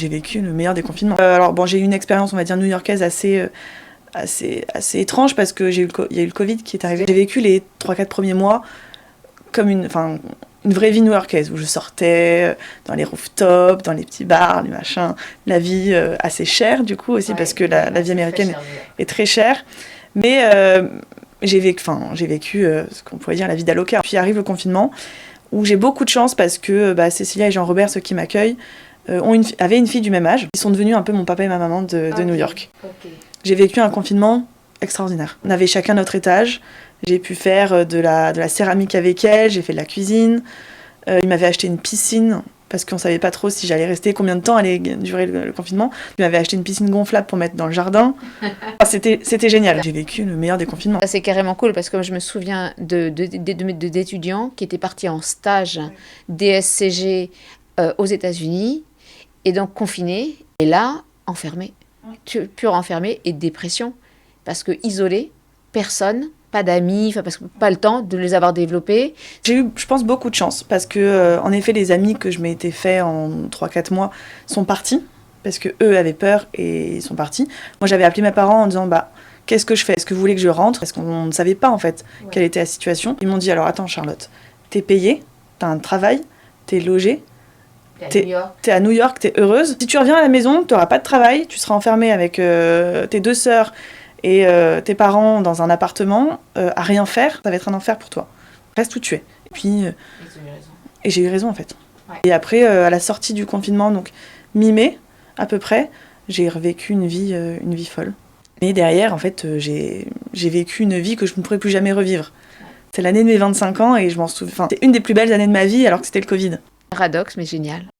J'ai vécu le meilleur des confinements. Alors bon, j'ai eu une expérience, on va dire, new-yorkaise assez étrange parce que il y a eu le Covid qui est arrivé. J'ai vécu les 3-4 premiers mois comme une vraie vie new-yorkaise où je sortais dans les rooftops, dans les petits bars, les machins. La vie assez chère du coup aussi parce que la vie américaine est très chère. Mais j'ai vécu ce qu'on pourrait dire la vie d'alloca. Puis arrive le confinement où j'ai beaucoup de chance parce que Cécilia et Jean-Robert, ceux qui m'accueillent, avaient une fille du même âge. Ils sont devenus un peu mon papa et ma maman de New York. Okay. J'ai vécu un confinement extraordinaire. On avait chacun notre étage. J'ai pu faire de la céramique avec elle, j'ai fait de la cuisine. Ils m'avaient acheté une piscine parce qu'on savait pas trop si j'allais rester, combien de temps allait durer le confinement. Ils m'avaient acheté une piscine gonflable pour mettre dans le jardin. C'était génial. J'ai vécu le meilleur des confinements. Ça, c'est carrément cool parce que je me souviens d'étudiants qui étaient partis en stage DSCG aux États-Unis et donc confinés. Et là, enfermés, pur enfermés et dépression. Parce que isolés, personne, pas d'amis, parce que pas le temps de les avoir développés. J'ai eu, je pense, beaucoup de chance parce que, en effet, les amis que je m'étais fait en 3-4 mois sont partis parce que eux avaient peur et ils sont partis. Moi, j'avais appelé mes parents en disant qu'est-ce que je fais ? Est-ce que vous voulez que je rentre ? Parce qu'on ne savait pas en fait quelle était la situation. Ils m'ont dit alors attends Charlotte, t'es payée, t'as un travail, t'es logée. T'es à New York, t'es heureuse. Si tu reviens à la maison, t'auras pas de travail, tu seras enfermée avec tes 2 sœurs et tes parents dans un appartement à rien faire, ça va être un enfer pour toi. Reste où tu es. Et puis et j'ai eu raison en fait. Ouais. Et après à la sortie du confinement, donc mi-mai à peu près, j'ai revécu une vie folle. Mais derrière en fait j'ai vécu une vie que je ne pourrais plus jamais revivre. C'est l'année de mes 25 ans et je m'en souviens. C'est une des plus belles années de ma vie alors que c'était le Covid. Paradoxe mais génial.